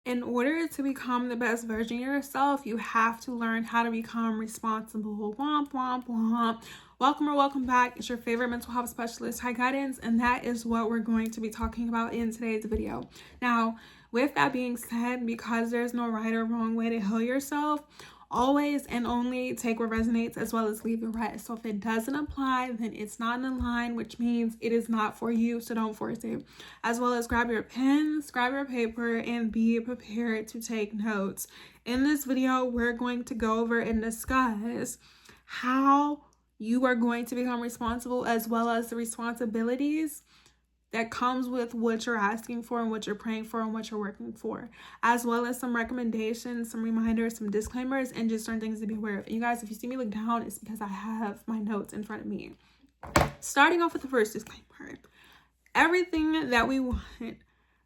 In order to become the best version of yourself, you have to learn how to become responsible. Womp, womp, womp. Welcome or welcome back. It's your favorite mental health specialist, High Guidance, and that is what we're going to be talking about in today's video. Now, with that being said, because there's no right or wrong way to heal yourself, always and only take what resonates as well as leave the rest. So if it doesn't apply, then it's not in line, which means it is not for you, so don't force it. As well as grab your pens, grab your paper, and be prepared to take notes. In this video, we're going to go over and discuss how you are going to become responsible, as well as the responsibilities that comes with what you're asking for and what you're praying for and what you're working for, as well as some recommendations, some reminders, some disclaimers, and just certain things to be aware of. And you guys, if you see me look down, it's because I have my notes in front of me. Starting off with the first disclaimer, everything that we want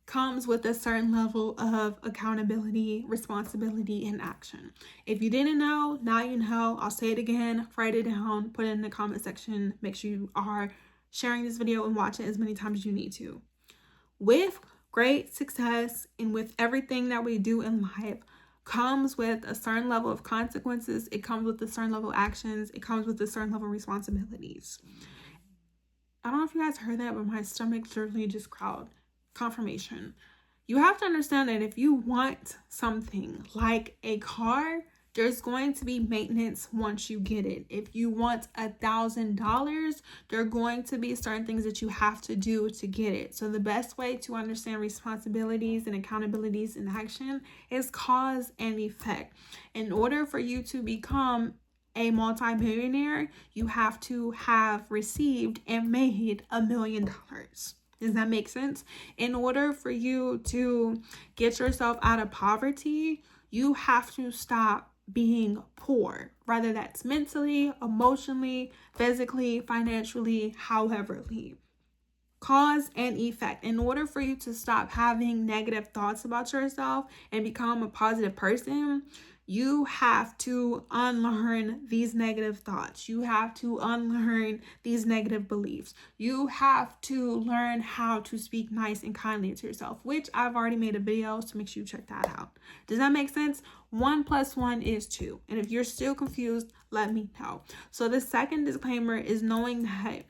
comes with a certain level of accountability, responsibility, and action. If you didn't know, now you know. I'll say it again, write it down, put it in the comment section. Make sure you are sharing this video and watch it as many times as you need to. With great success and with everything that we do in life comes with a certain level of consequences. It comes with a certain level of actions. It comes with a certain level of responsibilities. I don't know if you guys heard that, but my stomach literally just growled. Confirmation. You have to understand that if you want something like a car, there's going to be maintenance once you get it. If you want $1,000, there are going to be certain things that you have to do to get it. So the best way to understand responsibilities and accountabilities in action is cause and effect. In order for you to become a multi-millionaire, you have to have received and made $1 million. Does that make sense? In order for you to get yourself out of poverty, you have to stop being poor, whether that's mentally, emotionally, physically, financially, howeverly. Cause and effect. In order for you to stop having negative thoughts about yourself and become a positive person, you have to unlearn these negative thoughts. You have to unlearn these negative beliefs. You have to learn how to speak nice and kindly to yourself, which I've already made a video, so make sure you check that out. Does that make sense? 1 + 1 is 2. And if you're still confused, let me know. So the second disclaimer is knowing that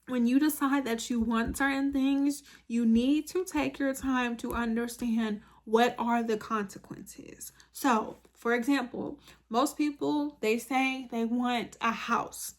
when you decide that you want certain things, you need to take your time to understand what are the consequences. So, for example, most people, they say they want a house.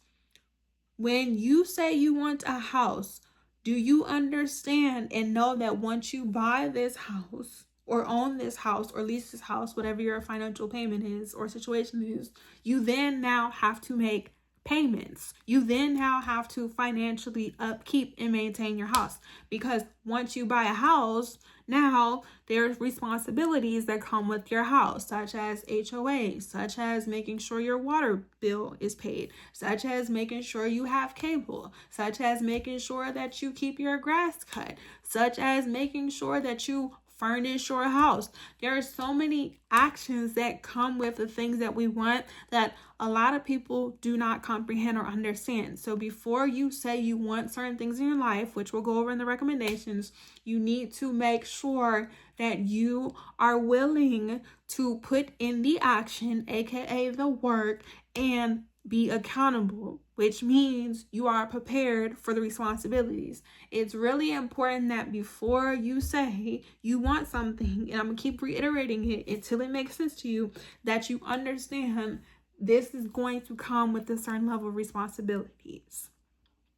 When you say you want a house, do you understand and know that once you buy this house or own this house or lease this house, whatever your financial payment is or situation is, you then now have to make payments. You then now have to financially upkeep and maintain your house, because once you buy a house, now there's responsibilities that come with your house, such as HOA, such as making sure your water bill is paid, such as making sure you have cable, such as making sure that you keep your grass cut, such as making sure that you furnish your house. There are so many actions that come with the things that we want that a lot of people do not comprehend or understand. So before you say you want certain things in your life, which we'll go over in the recommendations, you need to make sure that you are willing to put in the action, aka the work, and be accountable, which means you are prepared for the responsibilities. It's really important that before you say you want something, and I'm gonna keep reiterating it until it makes sense to you, that you understand this is going to come with a certain level of responsibilities.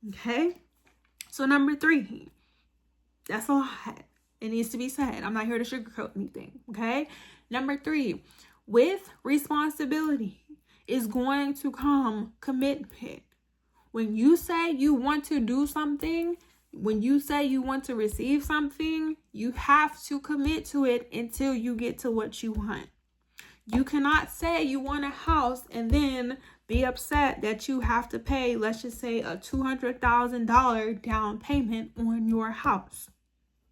Okay? So number 3, that's a lot. It needs to be said. I'm not here to sugarcoat anything. Okay? Number 3, with responsibility is going to come commitment. When you say you want to do something, when you say you want to receive something, you have to commit to it until you get to what you want. You cannot say you want a house and then be upset that you have to pay, let's just say, a $200,000 down payment on your house.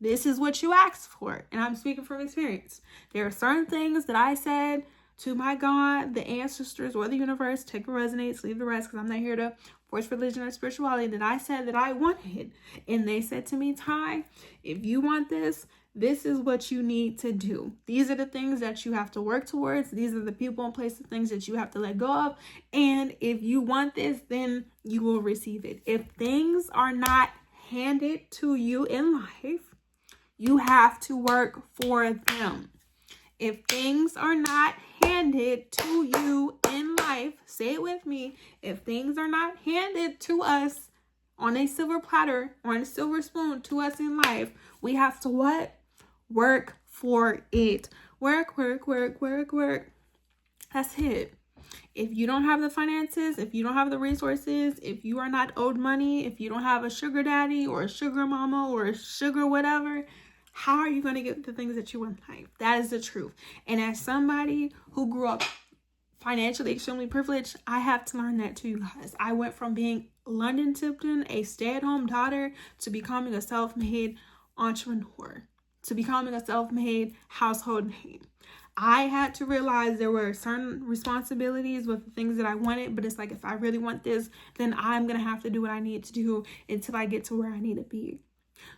This is what you asked for, and I'm speaking from experience. There are certain things that I said to my God, the ancestors, or the universe, take what resonates, leave the rest, because I'm not here to force religion or spirituality, that I said that I wanted. And they said to me, Ty, if you want this, this is what you need to do. These are the things that you have to work towards. These are the people and places, things that you have to let go of. And if you want this, then you will receive it. If things are not handed to you in life, you have to work for them. If things are not handed to you in life, say it with me. If things are not handed to us on a silver platter or on a silver spoon to us in life, we have to what? Work for it. Work, work, work, work, work. That's it. If you don't have the finances, if you don't have the resources, if you are not owed money, if you don't have a sugar daddy or a sugar mama or a sugar whatever, how are you going to get the things that you want in life? That is the truth. And as somebody who grew up financially extremely privileged, I have to learn that too, you guys. I went from being London Tipton, a stay-at-home daughter, to becoming a self-made entrepreneur, to becoming a self-made household name. I had to realize there were certain responsibilities with the things that I wanted, but it's like, if I really want this, then I'm going to have to do what I need to do until I get to where I need to be.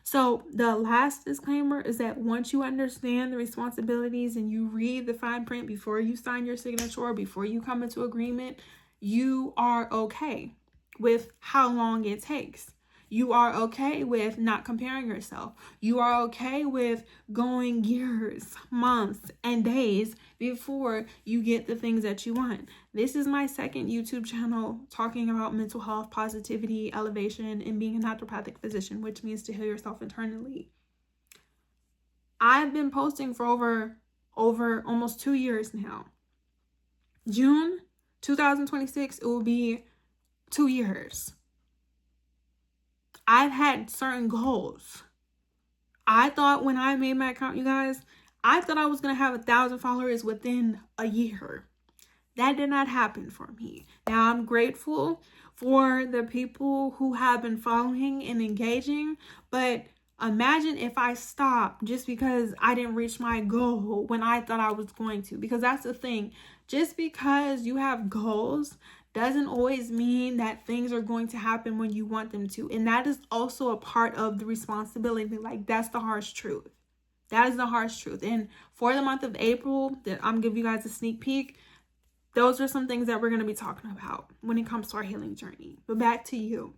So the last disclaimer is that once you understand the responsibilities and you read the fine print before you sign your signature or before you come into agreement, you are okay with how long it takes. You are okay with not comparing yourself. You are okay with going years, months, and days before you get the things that you want. This is my second YouTube channel talking about mental health, positivity, elevation, and being a naturopathic physician, which means to heal yourself internally. I've been posting for over almost 2 years now. June 2026, it will be 2 years. I've had certain goals. I thought when I made my account, you guys, I thought I was going to have 1,000 followers within a year. That did not happen for me. Now, I'm grateful for the people who have been following and engaging, but imagine if I stopped just because I didn't reach my goal when I thought I was going to. Because that's the thing. Just because you have goals doesn't always mean that things are going to happen when you want them to. And that is also a part of the responsibility. Like, that's the harsh truth. That is the harsh truth. And for the month of April, that I'm giving you guys a sneak peek, those are some things that we're going to be talking about when it comes to our healing journey. But back to you.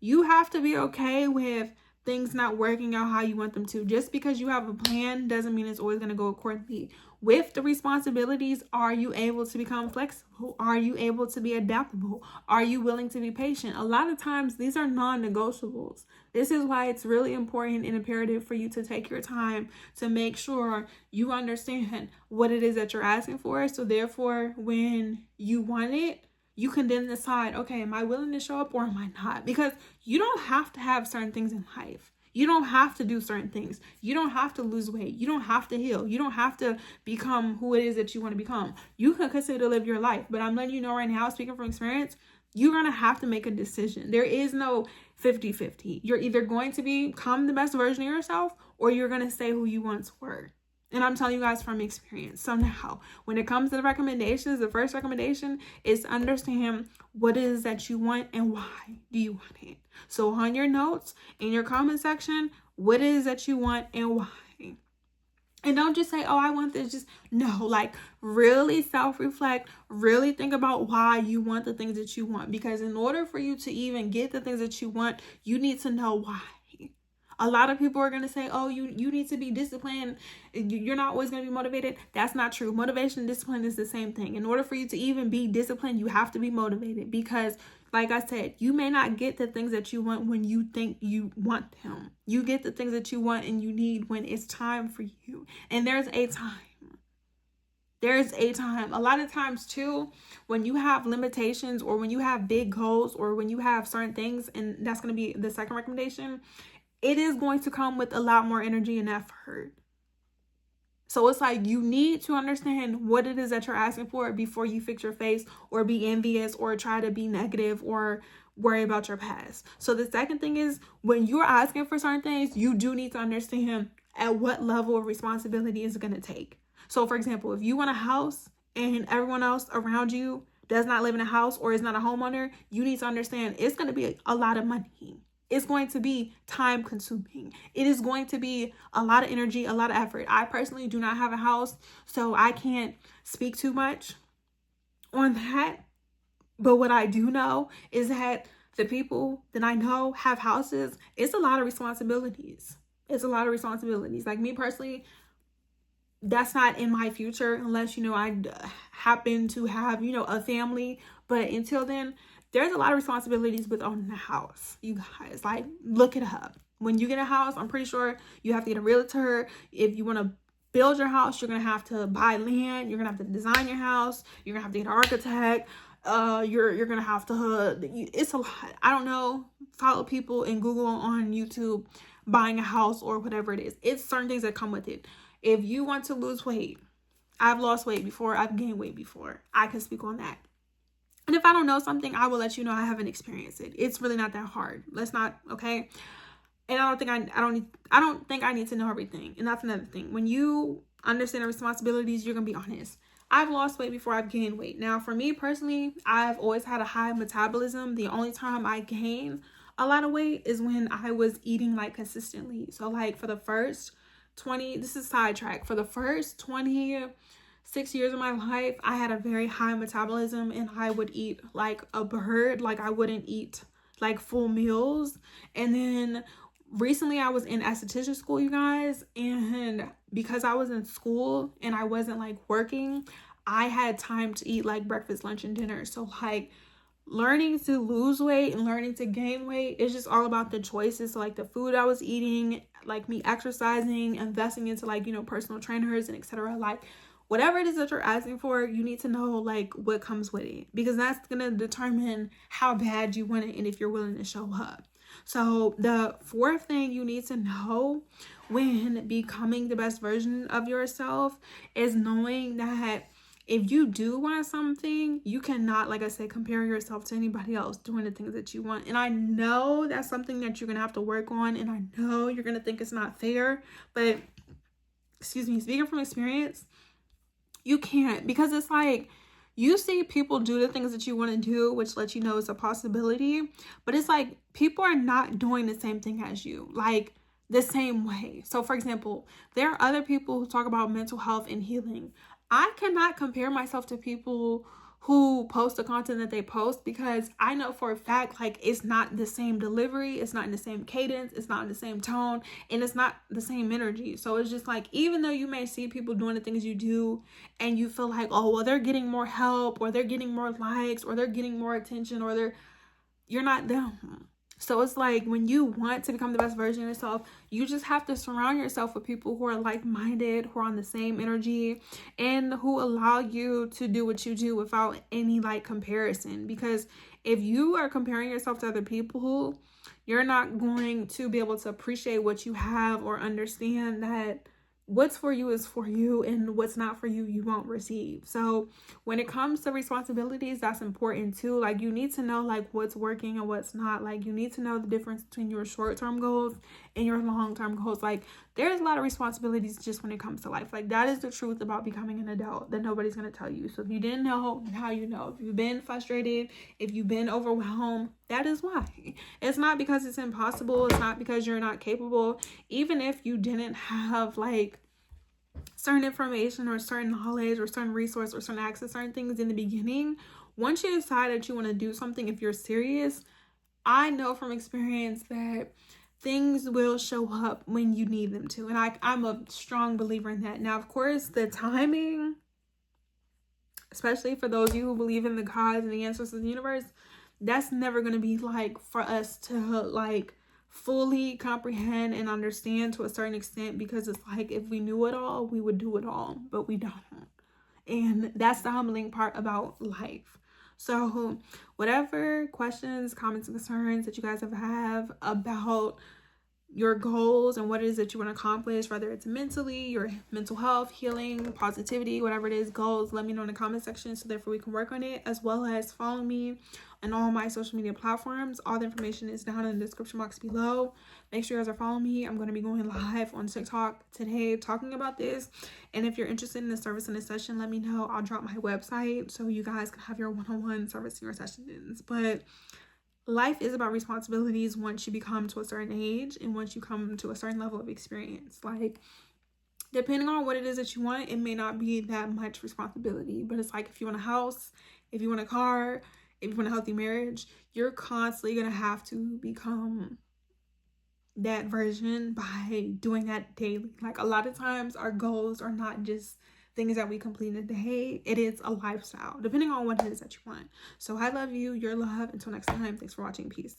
You have to be okay with things not working out how you want them to. Just because you have a plan doesn't mean it's always going to go accordingly. With the responsibilities, are you able to become flexible? Are you able to be adaptable? Are you willing to be patient? A lot of times, these are non-negotiables. This is why it's really important and imperative for you to take your time to make sure you understand what it is that you're asking for. So therefore, when you want it, you can then decide, okay, am I willing to show up or am I not? Because you don't have to have certain things in life. You don't have to do certain things. You don't have to lose weight. You don't have to heal. You don't have to become who it is that you want to become. You can continue to live your life. But I'm letting you know right now, speaking from experience, you're going to have to make a decision. There is no 50-50. You're either going to become the best version of yourself or you're going to stay who you once were. And I'm telling you guys from experience. So now, when it comes to the recommendations, the first recommendation is to understand what it is that you want and why do you want it. So on your notes, in your comment section, what it is that you want and why. And don't just say, oh, I want this. Just no, like really self-reflect, really think about why you want the things that you want. Because in order for you to even get the things that you want, you need to know why. A lot of people are going to say, oh, you need to be disciplined. You're not always going to be motivated. That's not true. Motivation and discipline is the same thing. In order for you to even be disciplined, you have to be motivated because, like I said, you may not get the things that you want when you think you want them. You get the things that you want and you need when it's time for you. And there's a time. There's a time. A lot of times, too, when you have limitations or when you have big goals or when you have certain things, and that's going to be the second recommendation, it is going to come with a lot more energy and effort. So it's like you need to understand what it is that you're asking for before you fix your face or be envious or try to be negative or worry about your past. So the second thing is when you're asking for certain things, you do need to understand at what level of responsibility is it going to take. So for example, if you want a house and everyone else around you does not live in a house or is not a homeowner, you need to understand it's going to be a lot of money. it's going to be time consuming. It is going to be a lot of energy, a lot of effort. I personally do not have a house, so I can't speak too much on that. But what I do know is that the people that I know have houses. It's a lot of responsibilities. It's a lot of responsibilities. Like me personally, that's not in my future unless, I happen to have, a family. But until then, there's a lot of responsibilities with owning a house. You guys, like, look it up. When you get a house, I'm pretty sure you have to get a realtor. If you want to build your house, you're going to have to buy land. You're going to have to design your house. You're going to have to get an architect. You're going to have to, it's a lot. I don't know. Follow people in Google, on YouTube, buying a house or whatever it is. It's certain things that come with it. If you want to lose weight, I've lost weight before. I've gained weight before. I can speak on that. And if I don't know something, I will let you know. I haven't experienced it. It's really not that hard. Let's not, okay? And I don't think I need to know everything. And that's another thing. When you understand the responsibilities, you're gonna be honest. I've lost weight before I've gained weight. Now, for me personally, I've always had a high metabolism. The only time I gain a lot of weight is when I was eating like consistently. So like for the first 20, this is sidetrack. For the first 26 years of my life, I had a very high metabolism and I would eat like a bird. Like I wouldn't eat like full meals. And then recently I was in esthetician school, you guys, and because I was in school and I wasn't like working, I had time to eat like breakfast, lunch, and dinner. So like learning to lose weight and learning to gain weight is just all about the choices. So like the food I was eating, like me exercising, investing into like, personal trainers and etc. Like whatever it is that you're asking for, you need to know like what comes with it, because that's going to determine how bad you want it and if you're willing to show up. So the fourth thing you need to know when becoming the best version of yourself is knowing that if you do want something, you cannot, like I said, compare yourself to anybody else doing the things that you want. And I know that's something that you're going to have to work on. And I know you're going to think it's not fair. But, speaking from experience, you can't. Because it's like, you see people do the things that you want to do, which lets you know it's a possibility. But it's like, people are not doing the same thing as you. Like, the same way. So, for example, there are other people who talk about mental health and healing. I cannot compare myself to people who post the content that they post, because I know for a fact, like, it's not the same delivery, it's not in the same cadence, it's not in the same tone, and it's not the same energy. So it's just like, even though you may see people doing the things you do and you feel like, oh, well, they're getting more help, or they're getting more likes, or they're getting more attention, or you're not them. So it's like, when you want to become the best version of yourself, you just have to surround yourself with people who are like-minded, who are on the same energy, and who allow you to do what you do without any like comparison. Because if you are comparing yourself to other people, you're not going to be able to appreciate what you have or understand that what's for you is for you, and what's not for you, you won't receive. So when it comes to responsibilities, that's important too. Like, you need to know like what's working and what's not. Like, you need to know the difference between your short-term goals and your long-term goals. Like, there's a lot of responsibilities just when it comes to life. Like, that is the truth about becoming an adult that nobody's going to tell you. So if you didn't know, now you know. If you've been frustrated, if you've been overwhelmed, that is why. It's not because it's impossible. It's not because you're not capable. Even if you didn't have like certain information or certain knowledge or certain resource or certain access, certain things in the beginning, once you decide that you want to do something, if you're serious, I know from experience that things will show up when you need them to. And I'm a strong believer in that. Now, of course, the timing, especially for those of you who believe in the gods and the answers of the universe, that's never going to be like for us to like fully comprehend and understand to a certain extent, because it's like, if we knew it all, we would do it all, but we don't. And that's the humbling part about life. So whatever questions, comments, and concerns that you guys have about your goals and what it is that you want to accomplish, whether it's mentally, your mental health, healing, positivity, whatever it is, goals, let me know in the comment section so therefore we can work on it, as well as follow me on all my social media platforms. All the information is down in the description box below. Make sure you guys are following me. I'm going to be going live on TikTok today talking about this. And if you're interested in the service in this session, let me know. I'll drop my website so you guys can have your one-on-one service in your sessions. But life is about responsibilities once you become to a certain age and once you come to a certain level of experience. Like, depending on what it is that you want, it may not be that much responsibility, but it's like if you want a house, if you want a car, if you want a healthy marriage, you're constantly going to have to become that version by doing that daily. Like, a lot of times our goals are not just things that we complete in a day. It is a lifestyle, depending on what it is that you want. So I love you, your love. Until next time, thanks for watching. Peace.